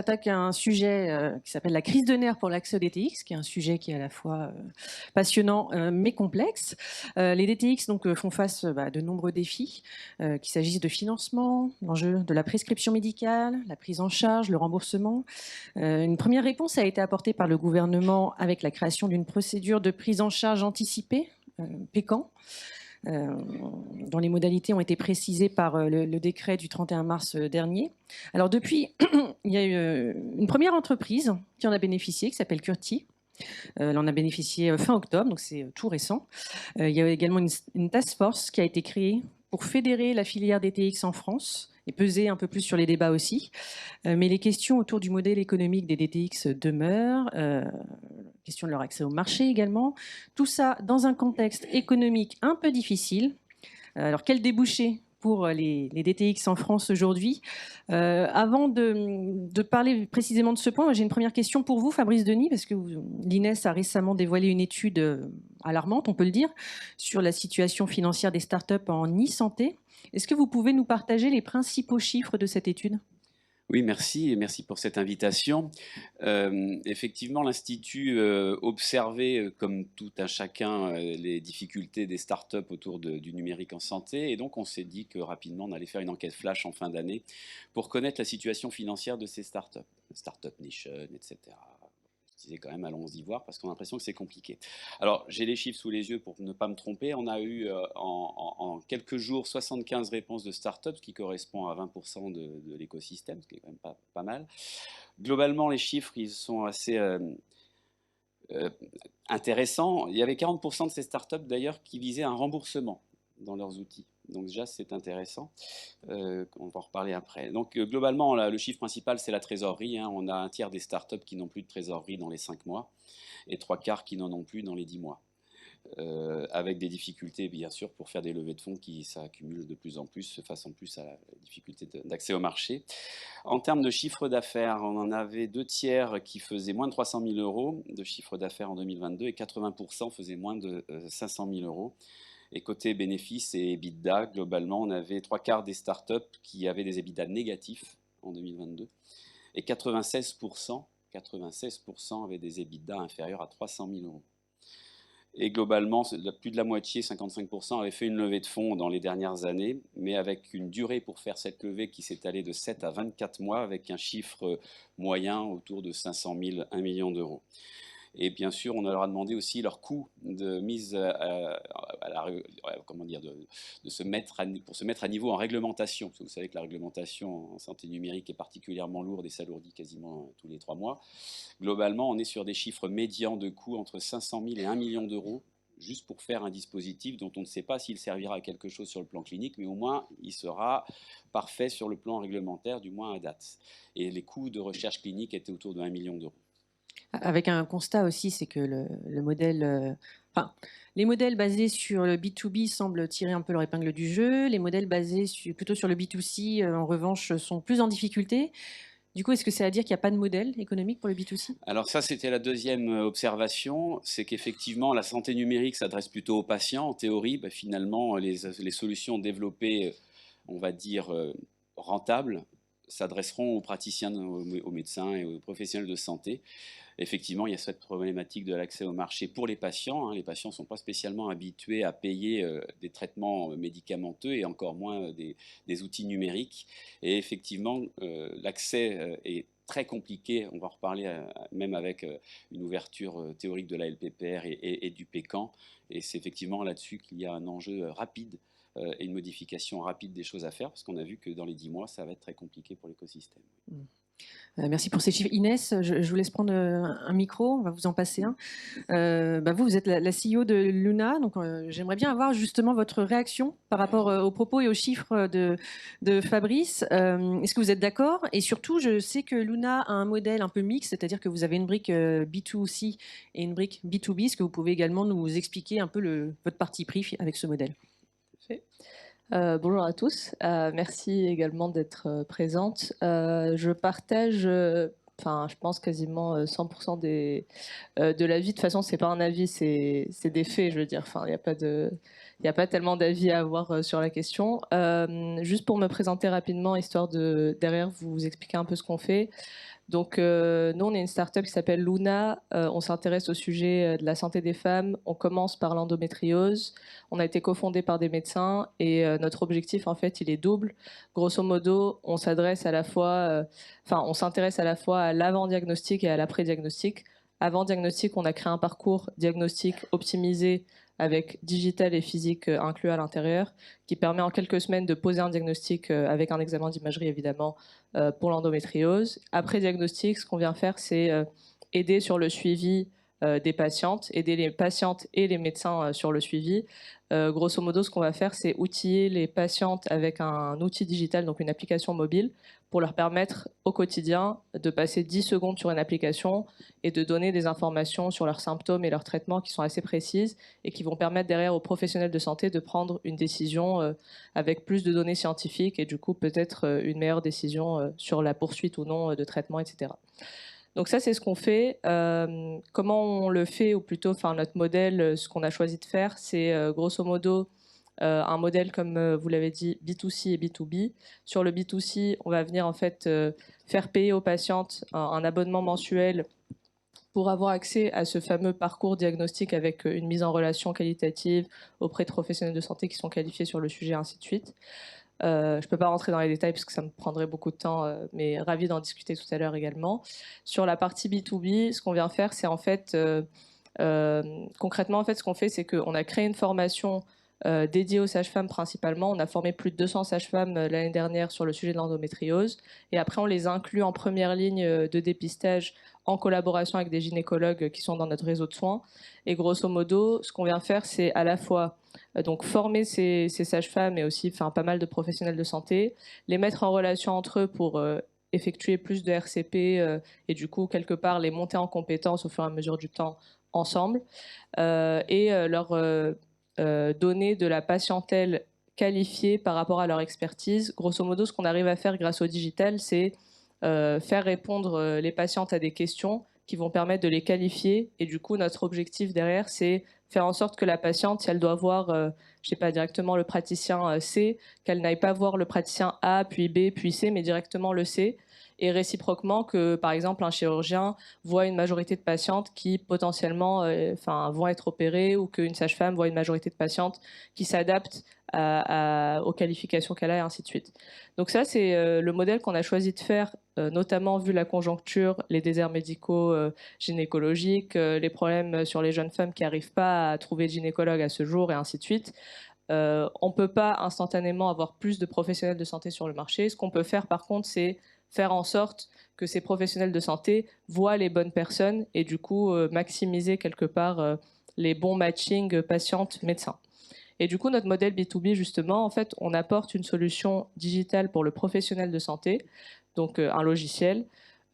s'attaque à un sujet qui s'appelle la crise de nerfs pour l'accès aux DTX, qui est un sujet qui est à la fois passionnant mais complexe. Les DTX donc, font face à de nombreux défis, qu'il s'agisse de financement, l'enjeu de la prescription médicale, la prise en charge, le remboursement. Une première réponse a été apportée par le gouvernement avec la création d'une procédure de prise en charge anticipée, PECAN, dont les modalités ont été précisées par le décret du 31 mars dernier. Alors depuis, il y a eu une première entreprise qui en a bénéficié, qui s'appelle Curti. Elle en a bénéficié fin octobre, donc c'est tout récent. Il y a également une task force qui a été créée pour fédérer la filière DTX en France et peser un peu plus sur les débats aussi. Mais les questions autour du modèle économique des DTX demeurent, question de leur accès au marché également. Tout ça dans un contexte économique un peu difficile. Alors, quel débouché pour les DTX en France aujourd'hui? Avant de parler précisément de ce point, j'ai une première question pour vous, Fabrice Denis, parce que l'INES a récemment dévoilé une étude alarmante, on peut le dire, sur la situation financière des startups en e-santé. Est-ce que vous pouvez nous partager les principaux chiffres de cette étude ? Oui, merci et merci pour cette invitation. Effectivement, l'Institut observait, comme tout un chacun, les difficultés des startups autour du numérique en santé. Et donc, on s'est dit que rapidement, on allait faire une enquête flash en fin d'année pour connaître la situation financière de ces startups. Startup Nation, etc. Je disais quand même, allons-y voir, parce qu'on a l'impression que c'est compliqué. Alors, j'ai les chiffres sous les yeux pour ne pas me tromper. On a eu en quelques jours 75 réponses de startups, ce qui correspond à 20% de l'écosystème, ce qui est quand même pas mal. Globalement, les chiffres, ils sont assez intéressants. Il y avait 40% de ces startups, d'ailleurs, qui visaient un remboursement dans leurs outils. Donc déjà, c'est intéressant. On va en reparler après. Donc globalement, le chiffre principal, c'est la trésorerie. On a un tiers des startups qui n'ont plus de trésorerie dans les 5 mois et 3/4 qui n'en ont plus dans les 10 mois. Avec des difficultés, bien sûr, pour faire des levées de fonds qui s'accumulent de plus en plus, face en plus à la difficulté d'accès au marché. En termes de chiffre d'affaires, on en avait 2/3 qui faisaient moins de 300 000 euros de chiffre d'affaires en 2022 et 80% faisaient moins de 500 000 euros. Et côté bénéfices et EBITDA, globalement, on avait 3/4 des startups qui avaient des EBITDA négatifs en 2022 et 96% avaient des EBITDA inférieurs à 300 000 euros. Et globalement, plus de la moitié, 55%, avaient fait une levée de fonds dans les dernières années, mais avec une durée pour faire cette levée qui s'est allée de 7 à 24 mois, avec un chiffre moyen autour de 500 000, 1 million d'euros. Et bien sûr, on leur a demandé aussi leur coût de mise pour se mettre à niveau en réglementation. Parce que vous savez que la réglementation en santé numérique est particulièrement lourde et s'alourdit quasiment tous les 3 mois. Globalement, on est sur des chiffres médians de coûts entre 500 000 et 1 million d'euros, juste pour faire un dispositif dont on ne sait pas s'il servira à quelque chose sur le plan clinique, mais au moins il sera parfait sur le plan réglementaire, du moins à date. Et les coûts de recherche clinique étaient autour de 1 million d'euros. Avec un constat aussi, c'est que le modèle, les modèles basés sur le B2B semblent tirer un peu leur épingle du jeu. Les modèles basés plutôt sur le B2C, en revanche, sont plus en difficulté. Du coup, est-ce que c'est à dire qu'il n'y a pas de modèle économique pour le B2C ? Alors ça, c'était la deuxième observation, c'est qu'effectivement, la santé numérique s'adresse plutôt aux patients. En théorie, finalement, les solutions développées, on va dire, rentables, s'adresseront aux praticiens, aux médecins et aux professionnels de santé. Effectivement, il y a cette problématique de l'accès au marché pour les patients. Les patients ne sont pas spécialement habitués à payer des traitements médicamenteux et encore moins des outils numériques. Et effectivement, l'accès est très compliqué. On va en reparler même avec une ouverture théorique de la LPPR et du PECAN. Et c'est effectivement là-dessus qu'il y a un enjeu rapide et une modification rapide des choses à faire, parce qu'on a vu que dans les 10 mois, ça va être très compliqué pour l'écosystème. Merci pour ces chiffres. Inès, je vous laisse prendre un micro, on va vous en passer un. Vous êtes la CEO de Luna, donc j'aimerais bien avoir justement votre réaction par rapport aux propos et aux chiffres de Fabrice. Est-ce que vous êtes d'accord? Et surtout, je sais que Luna a un modèle un peu mixte, c'est-à-dire que vous avez une brique B2C et une brique B2B. Est-ce que vous pouvez également nous expliquer un peu votre parti pris avec ce modèle? Bonjour à tous, merci également d'être présente. Je partage, je pense quasiment 100% de l'avis. De toute façon, c'est pas un avis, c'est des faits, je veux dire. Il n'y a pas tellement d'avis à avoir sur la question. Juste pour me présenter rapidement, histoire de derrière vous expliquer un peu ce qu'on fait. Donc, nous, on est une start-up qui s'appelle Luna. On s'intéresse au sujet de la santé des femmes. On commence par l'endométriose. On a été cofondé par des médecins et notre objectif, en fait, il est double. Grosso modo, on s'intéresse à la fois à l'avant-diagnostic et à l'après-diagnostic. Avant-diagnostic, on a créé un parcours diagnostic optimisé avec digital et physique inclus à l'intérieur, qui permet en quelques semaines de poser un diagnostic avec un examen d'imagerie évidemment pour l'endométriose. Après diagnostic, ce qu'on vient faire, c'est aider sur le suivi des patientes, aider les patientes et les médecins sur le suivi. Grosso modo, ce qu'on va faire, c'est outiller les patientes avec un outil digital, donc une application mobile, pour leur permettre au quotidien de passer 10 secondes sur une application et de donner des informations sur leurs symptômes et leurs traitements qui sont assez précises et qui vont permettre derrière aux professionnels de santé de prendre une décision avec plus de données scientifiques et du coup peut-être une meilleure décision sur la poursuite ou non de traitement, etc. Donc ça, c'est ce qu'on fait. Comment on le fait, ou plutôt, notre modèle, ce qu'on a choisi de faire, c'est grosso modo un modèle, comme vous l'avez dit, B2C et B2B. Sur le B2C, on va venir en fait faire payer aux patientes un abonnement mensuel pour avoir accès à ce fameux parcours diagnostic avec une mise en relation qualitative auprès de professionnels de santé qui sont qualifiés sur le sujet, ainsi de suite. Je ne peux pas rentrer dans les détails parce que ça me prendrait beaucoup de temps, mais ravi d'en discuter tout à l'heure également. Sur la partie B2B, ce qu'on vient faire, c'est en fait, concrètement, en fait, ce qu'on fait, c'est qu'on a créé une formation dédiée aux sages-femmes principalement. On a formé plus de 200 sages-femmes l'année dernière sur le sujet de l'endométriose. Et après, on les inclut en première ligne de dépistage en collaboration avec des gynécologues qui sont dans notre réseau de soins. Et grosso modo, ce qu'on vient faire, c'est à la fois donc former ces sages-femmes et aussi pas mal de professionnels de santé, les mettre en relation entre eux pour effectuer plus de RCP et du coup, quelque part, les monter en compétences au fur et à mesure du temps ensemble et leur donner de la patientèle qualifiée par rapport à leur expertise. Grosso modo, ce qu'on arrive à faire grâce au digital, c'est faire répondre les patientes à des questions qui vont permettre de les qualifier. Et du coup, notre objectif derrière, c'est faire en sorte que la patiente, si elle doit voir, je sais pas, directement le praticien C, qu'elle n'aille pas voir le praticien A, puis B, puis C, mais directement le C. Et réciproquement, que par exemple un chirurgien voit une majorité de patientes qui potentiellement vont être opérées, ou qu'une sage-femme voit une majorité de patientes qui s'adaptent aux qualifications qu'elle a, et ainsi de suite. Donc ça, c'est le modèle qu'on a choisi de faire, notamment vu la conjoncture, les déserts médicaux gynécologiques, les problèmes sur les jeunes femmes qui n'arrivent pas à trouver de gynécologue à ce jour, et ainsi de suite. On ne peut pas instantanément avoir plus de professionnels de santé sur le marché. Ce qu'on peut faire, par contre, c'est faire en sorte que ces professionnels de santé voient les bonnes personnes et du coup maximiser quelque part les bons matchings patientes-médecins. Et du coup, notre modèle B2B, justement, en fait, on apporte une solution digitale pour le professionnel de santé, donc un logiciel.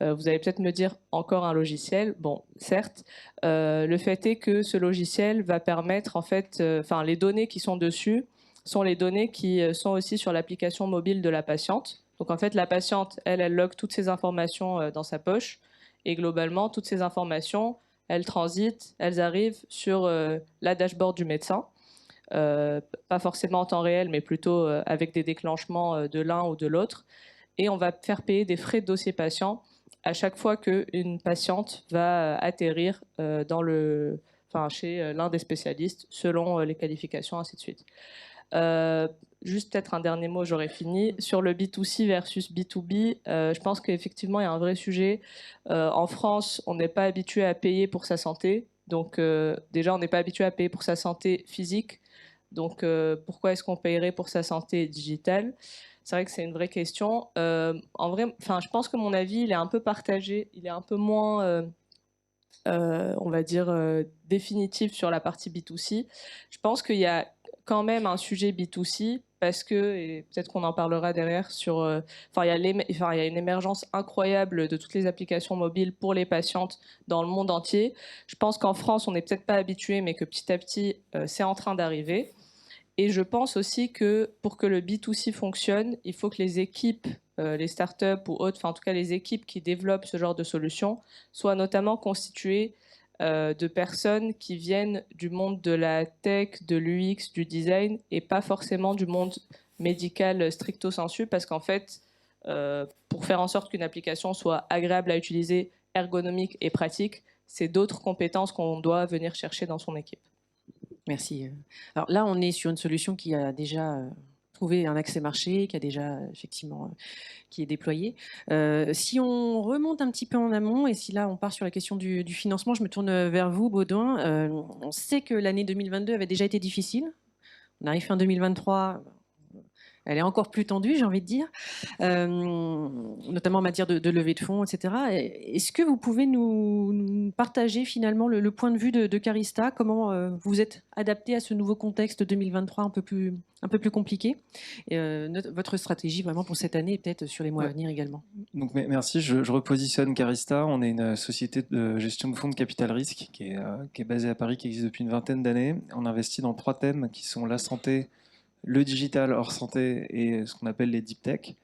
Vous allez peut-être me dire encore un logiciel. Bon, certes, le fait est que ce logiciel va permettre, en fait, les données qui sont dessus sont les données qui sont aussi sur l'application mobile de la patiente. Donc, en fait, la patiente, elle log toutes ces informations dans sa poche. Et globalement, toutes ces informations, elles transitent, elles arrivent sur la dashboard du médecin. Pas forcément en temps réel, mais plutôt avec des déclenchements de l'un ou de l'autre. Et on va faire payer des frais de dossier patient à chaque fois qu'une patiente va atterrir chez l'un des spécialistes, selon les qualifications, ainsi de suite. Juste peut-être un dernier mot, j'aurais fini. Sur le B2C versus B2B, je pense qu'effectivement, il y a un vrai sujet. En France, on n'est pas habitué à payer pour sa santé. Donc déjà, on n'est pas habitué à payer pour sa santé physique. Donc pourquoi est-ce qu'on payerait pour sa santé digitale ? C'est vrai que c'est une vraie question. En vrai, je pense que mon avis, il est un peu partagé. Il est un peu moins, on va dire, définitif sur la partie B2C. Je pense qu'il y a quand même un sujet B2C parce que, et peut-être qu'on en parlera derrière, il y a une émergence incroyable de toutes les applications mobiles pour les patientes dans le monde entier. Je pense qu'en France, on n'est peut-être pas habitué, mais que petit à petit, c'est en train d'arriver. Et je pense aussi que pour que le B2C fonctionne, il faut que les équipes, les startups ou autres, en tout cas les équipes qui développent ce genre de solutions, soient notamment constituées de personnes qui viennent du monde de la tech, de l'UX, du design, et pas forcément du monde médical stricto sensu, parce qu'en fait, pour faire en sorte qu'une application soit agréable à utiliser, ergonomique et pratique, c'est d'autres compétences qu'on doit venir chercher dans son équipe. Merci. Alors là, on est sur une solution qui a déjà trouvé un accès marché, qui a déjà effectivement qui est déployé. Si on remonte un petit peu en amont, et si là on part sur la question du financement, je me tourne vers vous, Baudouin. On sait que l'année 2022 avait déjà été difficile. On arrive fin 2023. Elle est encore plus tendue, j'ai envie de dire, notamment en matière de levée de fonds, etc. Est-ce que vous pouvez nous partager finalement le point de vue de Carista, comment vous vous êtes adapté à ce nouveau contexte 2023 un peu plus compliqué, et votre stratégie vraiment pour cette année et peut-être sur les mois à venir également? Donc, merci, je repositionne Carista. On est une société de gestion de fonds de capital risque qui est basée à Paris, qui existe depuis une vingtaine d'années. On investit dans 3 thèmes qui sont la santé, le digital hors santé et ce qu'on appelle les deep tech.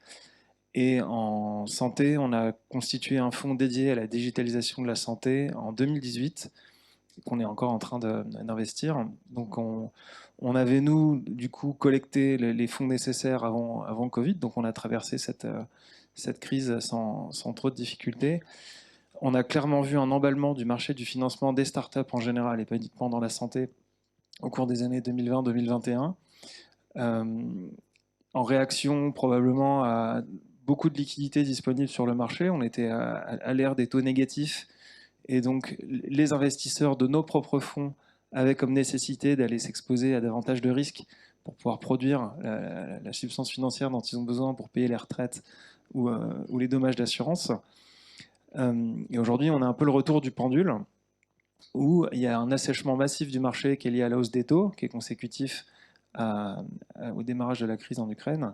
Et en santé, on a constitué un fonds dédié à la digitalisation de la santé en 2018, qu'on est encore en train d'investir. Donc on avait, nous, du coup, collecté les fonds nécessaires avant Covid, donc on a traversé cette crise sans trop de difficultés. On a clairement vu un emballement du marché du financement des startups en général, et pas uniquement dans la santé, au cours des années 2020-2021. En réaction probablement à beaucoup de liquidités disponibles sur le marché, on était à l'ère des taux négatifs, et donc les investisseurs de nos propres fonds avaient comme nécessité d'aller s'exposer à davantage de risques pour pouvoir produire la substance financière dont ils ont besoin pour payer les retraites ou les dommages d'assurance. Et aujourd'hui, on a un peu le retour du pendule, où il y a un assèchement massif du marché qui est lié à la hausse des taux, qui est consécutif au démarrage de la crise en Ukraine.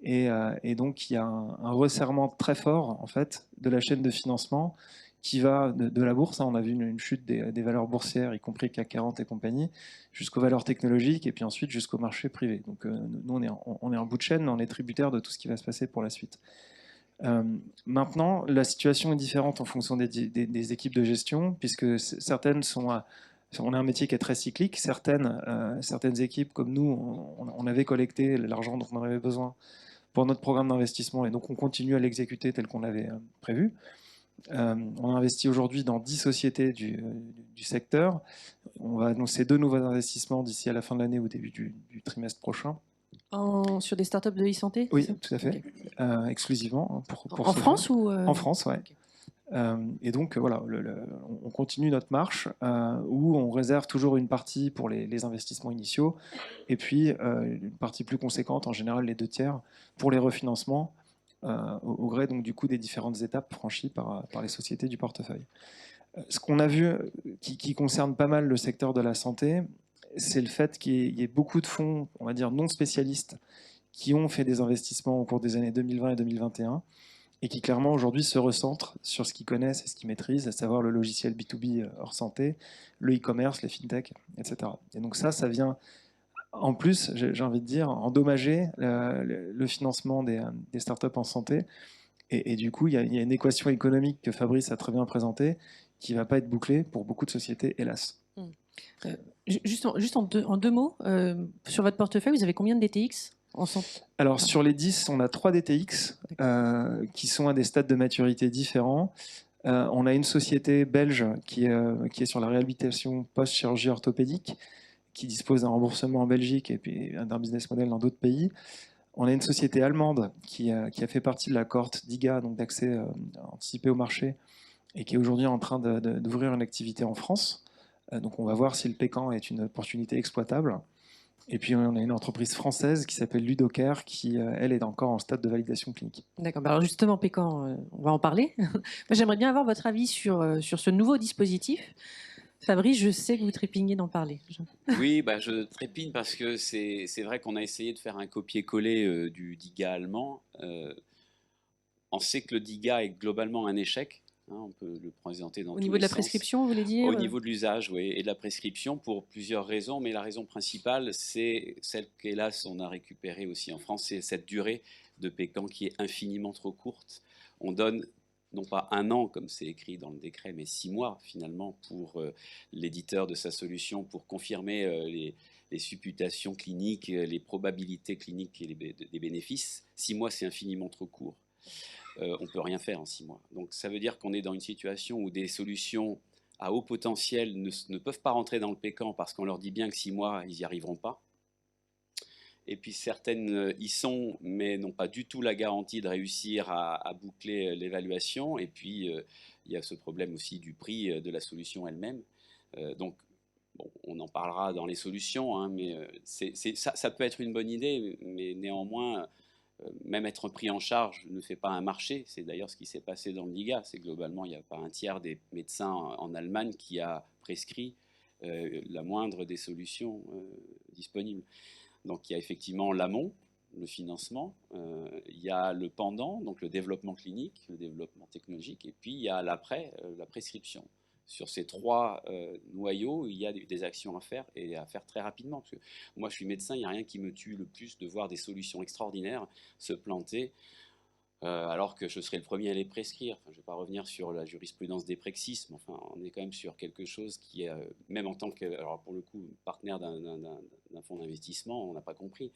Et donc, il y a un resserrement très fort, en fait, de la chaîne de financement qui va de la bourse. On a vu une chute des valeurs boursières, y compris CAC 40 et compagnie, jusqu'aux valeurs technologiques et puis ensuite jusqu'au marché privé. Donc, nous, on est en bout de chaîne, mais on est tributaire de tout ce qui va se passer pour la suite. Maintenant, la situation est différente en fonction des équipes de gestion, puisque certaines on a un métier qui est très cyclique. Certaines équipes, comme nous, on avait collecté l'argent dont on avait besoin pour notre programme d'investissement, et donc on continue à l'exécuter tel qu'on l'avait prévu. On investit aujourd'hui dans 10 sociétés du secteur. On va annoncer 2 nouveaux investissements d'ici à la fin de l'année ou au début du trimestre prochain. Sur des startups de e-santé? Oui, tout à fait. Okay. Exclusivement. En France ou En France, oui. Okay. Et donc, voilà, on continue notre marche où on réserve toujours une partie pour les investissements initiaux et puis une partie plus conséquente, en général les 2/3, pour les refinancements au gré donc, du coup, des différentes étapes franchies par les sociétés du portefeuille. Ce qu'on a vu qui concerne pas mal le secteur de la santé, c'est le fait qu'il y ait beaucoup de fonds, on va dire, non spécialistes qui ont fait des investissements au cours des années 2020 et 2021 et qui clairement aujourd'hui se recentrent sur ce qu'ils connaissent et ce qu'ils maîtrisent, à savoir le logiciel B2B hors santé, le e-commerce, les fintech, etc. Et donc ça vient en plus, j'ai envie de dire, endommager le financement des startups en santé. Et du coup, il y a une équation économique que Fabrice a très bien présentée qui ne va pas être bouclée pour beaucoup de sociétés, hélas. Juste en deux mots, sur votre portefeuille, vous avez combien de DTX en santé? Alors, sur les 10, on a 3 DTX qui sont à des stades de maturité différents. On a une société belge qui est sur la réhabilitation post-chirurgie orthopédique, qui dispose d'un remboursement en Belgique et puis d'un business model dans d'autres pays. On a une société allemande qui a fait partie de la cohorte d'IGA, donc d'accès anticipé au marché, et qui est aujourd'hui en train d'ouvrir une activité en France. Donc on va voir si le Pécan est une opportunité exploitable. Et puis on a une entreprise française qui s'appelle Ludocare, qui elle est encore en stade de validation clinique. D'accord. Alors justement, Pécan, on va en parler. J'aimerais bien avoir votre avis sur ce nouveau dispositif. Fabrice, je sais que vous trépignez d'en parler. Oui, je trépigne parce que c'est vrai qu'on a essayé de faire un copier-coller du DIGA allemand. On sait que le DIGA est globalement un échec. On peut le présenter dans tous les sens. Au niveau de la prescription, vous voulez dire? Au niveau de l'usage, oui, et de la prescription, pour plusieurs raisons. Mais la raison principale, c'est celle qu'hélas, on a récupérée aussi en France, c'est cette durée de Pécan qui est infiniment trop courte. On donne non pas 1 an, comme c'est écrit dans le décret, mais 6 mois, finalement, pour l'éditeur de sa solution, pour confirmer les supputations cliniques, les probabilités cliniques et les bénéfices. 6 mois, c'est infiniment trop court. on ne peut rien faire en 6 mois. Donc ça veut dire qu'on est dans une situation où des solutions à haut potentiel ne peuvent pas rentrer dans le Pécan parce qu'on leur dit bien que 6 mois, ils n'y arriveront pas. Et puis certaines y sont, mais n'ont pas du tout la garantie de réussir à boucler l'évaluation. Et puis il y a ce problème aussi du prix de la solution elle-même. Donc bon, on en parlera dans les solutions, hein, mais ça peut être une bonne idée, mais néanmoins, même être pris en charge ne fait pas un marché. C'est d'ailleurs ce qui s'est passé dans le LIGA. C'est globalement, il n'y a pas un tiers des médecins en Allemagne qui a prescrit la moindre des solutions disponibles. Donc il y a effectivement l'amont, le financement, il y a le pendant, donc le développement clinique, le développement technologique, et puis il y a l'après, la prescription. Sur ces 3 noyaux, il y a des actions à faire et à faire très rapidement. Parce que moi, je suis médecin, il n'y a rien qui me tue le plus de voir des solutions extraordinaires se planter alors que je serais le premier à les prescrire. Enfin, je ne vais pas revenir sur la jurisprudence des Prexis, mais enfin, on est quand même sur quelque chose qui est, même en tant que, alors pour le coup, partenaire d'un fonds d'investissement, on n'a pas compris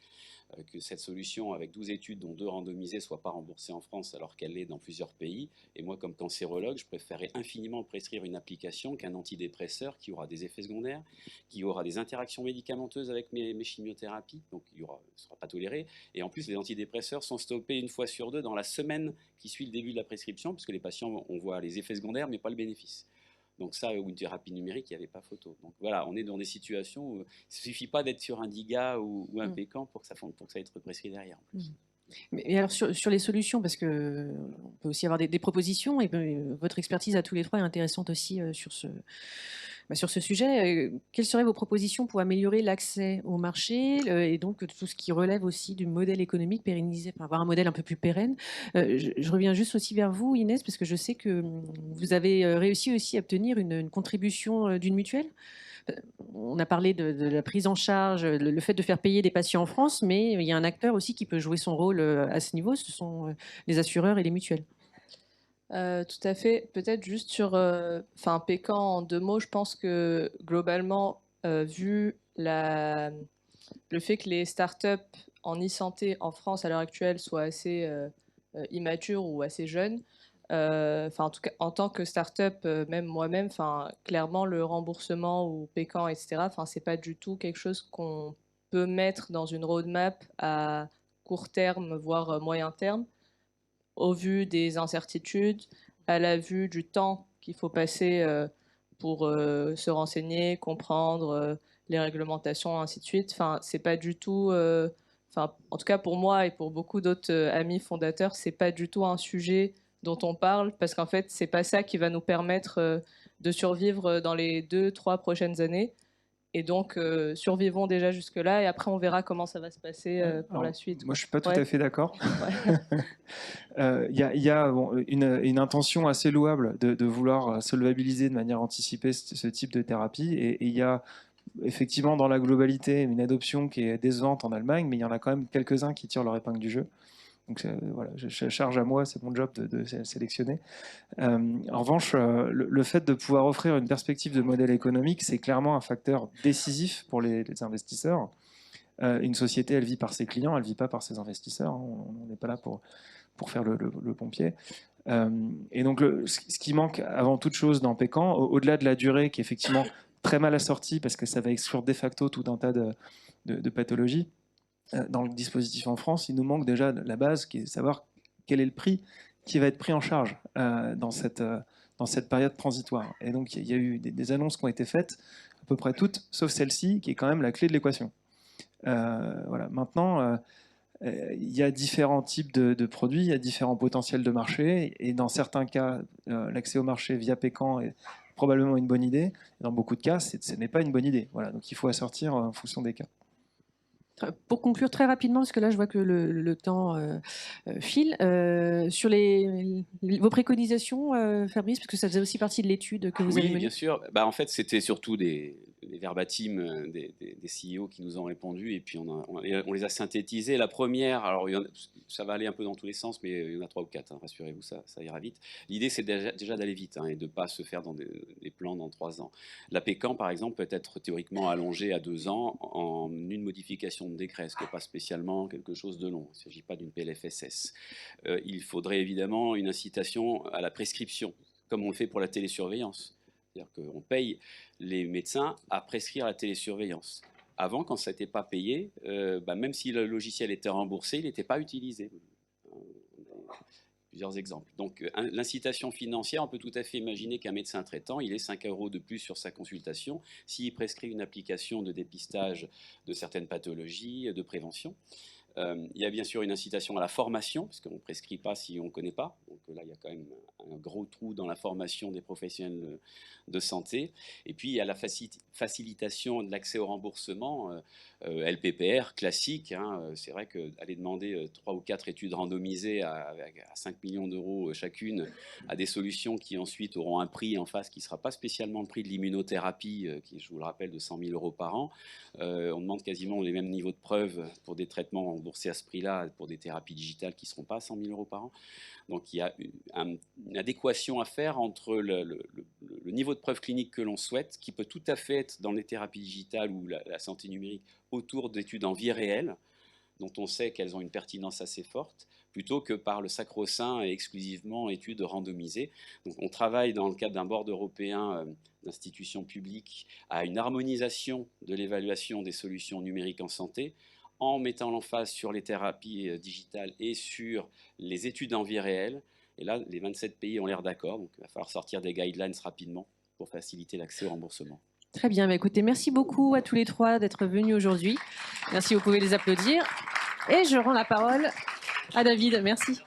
que cette solution avec 12 études, dont 2 randomisées, ne soit pas remboursée en France alors qu'elle l'est dans plusieurs pays. Et moi, comme cancérologue, je préférerais infiniment prescrire une application qu'un antidépresseur qui aura des effets secondaires, qui aura des interactions médicamenteuses avec mes chimiothérapies, donc il ne sera pas toléré. Et en plus, les antidépresseurs sont stoppés 1 fois sur 2 dans la semaine qui suit le début de la prescription, puisque les patients, on voit les effets secondaires, mais pas le bénéfice. Donc ça, ou une thérapie numérique, il n'y avait pas photo. Donc voilà, on est dans des situations où il ne suffit pas d'être sur un DIGA ou un Pécan pour que ça ait été prescrit derrière. En plus. Mais alors sur les solutions, parce qu'on peut aussi avoir des propositions, et votre expertise à tous les 3 est intéressante aussi sur ce sujet. Quelles seraient vos propositions pour améliorer l'accès au marché et donc tout ce qui relève aussi du modèle économique pérennisé, pour avoir un modèle un peu plus pérenne? Je reviens juste aussi vers vous, Inès, parce que je sais que vous avez réussi aussi à obtenir une contribution d'une mutuelle. On a parlé de la prise en charge, le fait de faire payer des patients en France, mais il y a un acteur aussi qui peut jouer son rôle à ce niveau, ce sont les assureurs et les mutuelles. Tout à fait. Peut-être juste sur Pécan en 2 mots, je pense que globalement, vu le fait que les startups en e-santé en France à l'heure actuelle soient assez immatures ou assez jeunes, en tout cas en tant que start-up, même moi-même, clairement le remboursement ou Pécan, etc., c'est pas du tout quelque chose qu'on peut mettre dans une roadmap à court terme, voire moyen terme, au vu des incertitudes, à la vue du temps qu'il faut passer pour se renseigner, comprendre les réglementations, ainsi de suite. C'est pas du tout, en tout cas pour moi et pour beaucoup d'autres amis fondateurs, c'est pas du tout un sujet dont on parle, parce qu'en fait, c'est pas ça qui va nous permettre de survivre dans les 2-3 prochaines années. Et donc, survivons déjà jusque-là, et après, on verra comment ça va se passer pour la suite. Moi, je ne suis pas tout à fait d'accord. Il y a une intention assez louable de vouloir solvabiliser de manière anticipée ce type de thérapie. Et il y a effectivement dans la globalité une adoption qui est décevante en Allemagne, mais il y en a quand même quelques-uns qui tirent leur épingle du jeu. Donc voilà, je charge à moi, c'est mon job de sélectionner. En revanche, le fait de pouvoir offrir une perspective de modèle économique, c'est clairement un facteur décisif pour les investisseurs. Une société, elle vit par ses clients, elle ne vit pas par ses investisseurs. On n'est pas là pour faire le pompier. Et donc, ce qui manque avant toute chose dans Pécan, au-delà de la durée qui est effectivement très mal assortie, parce que ça va exclure de facto tout un tas de pathologies, dans le dispositif en France, il nous manque déjà la base, qui est de savoir quel est le prix qui va être pris en charge dans cette période transitoire. Et donc, il y a eu des annonces qui ont été faites, à peu près toutes, sauf celle-ci, qui est quand même la clé de l'équation. Voilà. Maintenant, il y a différents types de produits, il y a différents potentiels de marché, et dans certains cas, l'accès au marché via Pécan est probablement une bonne idée. Dans beaucoup de cas, ce n'est pas une bonne idée. Voilà. Donc, il faut assortir en fonction des cas. Pour conclure très rapidement, parce que là je vois que le temps file, sur vos préconisations, Fabrice, parce que ça faisait aussi partie de l'étude que vous avez menée. Oui, bien sûr. En fait, c'était surtout les verbatims des CEO qui nous ont répondu, et puis on les a synthétisés. La première, alors ça va aller un peu dans tous les sens, mais il y en a 3 ou 4, hein, rassurez-vous, ça ira vite. L'idée, c'est déjà d'aller vite, hein, et de ne pas se faire dans des plans dans 3 ans. La PECAN, par exemple, peut être théoriquement allongée à 2 ans en une modification de décret, ce qui n'est pas spécialement quelque chose de long. Il ne s'agit pas d'une PLFSS. Il faudrait évidemment une incitation à la prescription, comme on le fait pour la télésurveillance. C'est-à-dire qu'on paye les médecins à prescrire la télésurveillance. Avant, quand ça n'était pas payé, même si le logiciel était remboursé, il n'était pas utilisé. Plusieurs exemples. Donc l'incitation financière, on peut tout à fait imaginer qu'un médecin traitant, il ait 5 € de plus sur sa consultation s'il prescrit une application de dépistage de certaines pathologies, de prévention. Il y a bien sûr une incitation à la formation, parce qu'on ne prescrit pas si on ne connaît pas. Donc là, il y a quand même un gros trou dans la formation des professionnels de santé. Et puis, il y a la facilitation de l'accès au remboursement, LPPR classique. Hein. C'est vrai qu'aller demander 3 ou 4 études randomisées à 5 millions d'euros chacune à des solutions qui ensuite auront un prix en face qui ne sera pas spécialement le prix de l'immunothérapie, qui, je vous le rappelle, de 100 000 € par an. On demande quasiment les mêmes niveaux de preuves pour des traitements remboursés à ce prix-là, pour des thérapies digitales qui ne seront pas à 100 000 € par an. Donc il y a une adéquation à faire entre le niveau de preuve clinique que l'on souhaite, qui peut tout à fait être dans les thérapies digitales ou la santé numérique, autour d'études en vie réelle, dont on sait qu'elles ont une pertinence assez forte, plutôt que par le sacro-saint et exclusivement études randomisées. Donc on travaille dans le cadre d'un board européen d'institutions publiques à une harmonisation de l'évaluation des solutions numériques en santé, en mettant l'emphase sur les thérapies digitales et sur les études en vie réelle. Et là, les 27 pays ont l'air d'accord, donc il va falloir sortir des guidelines rapidement pour faciliter l'accès au remboursement. Très bien, écoutez, merci beaucoup à tous les 3 d'être venus aujourd'hui. Merci, vous pouvez les applaudir. Et je rends la parole à David, merci.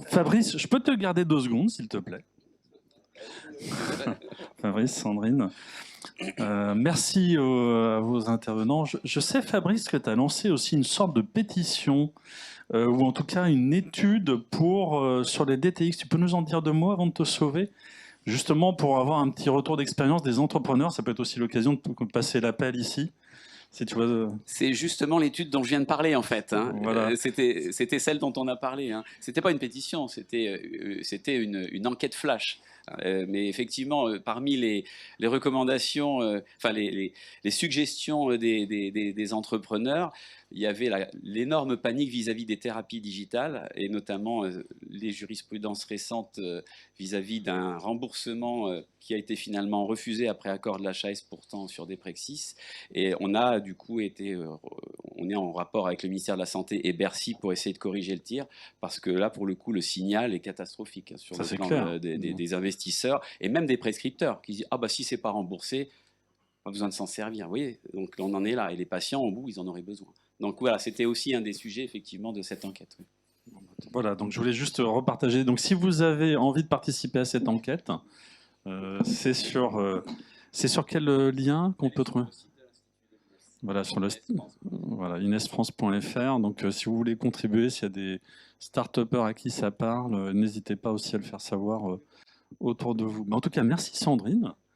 Fabrice, je peux te garder 2 secondes, s'il te plaît. Fabrice, Sandrine. Merci à vos intervenants. Je sais, Fabrice, que tu as lancé aussi une sorte de pétition, ou en tout cas une étude sur les DTX. Tu peux nous en dire 2 mots avant de te sauver ? Justement, pour avoir un petit retour d'expérience des entrepreneurs, ça peut être aussi l'occasion de passer l'appel ici. Si tu vois, C'est justement l'étude dont je viens de parler, en fait. Hein. Voilà. C'était celle dont on a parlé. Hein. C'était pas une pétition, c'était une enquête flash. Mais effectivement, parmi les recommandations, les suggestions des entrepreneurs, il y avait l'énorme panique vis-à-vis des thérapies digitales, et notamment les jurisprudences récentes vis-à-vis d'un remboursement qui a été finalement refusé après accord de l'HAS, pourtant sur des Prexis. Et on a du coup on est en rapport avec le ministère de la Santé et Bercy pour essayer de corriger le tir, parce que là, pour le coup, le signal est catastrophique sur ça, le plan clair. des investisseurs et même des prescripteurs qui disent « Ah bah si c'est pas remboursé, pas besoin de s'en servir ». Vous voyez, donc on en est là. Et les patients, au bout, ils en auraient besoin. Donc voilà, c'était aussi un des sujets, effectivement, de cette enquête. Oui. Voilà, donc je voulais juste repartager. Donc si vous avez envie de participer à cette enquête, c'est sur quel lien qu'on peut trouver ? Voilà, sur le voilà, inesfrance.fr. Donc si vous voulez contribuer, s'il y a des start-upers à qui ça parle, n'hésitez pas aussi à le faire savoir autour de vous. Mais en tout cas, merci Sandrine.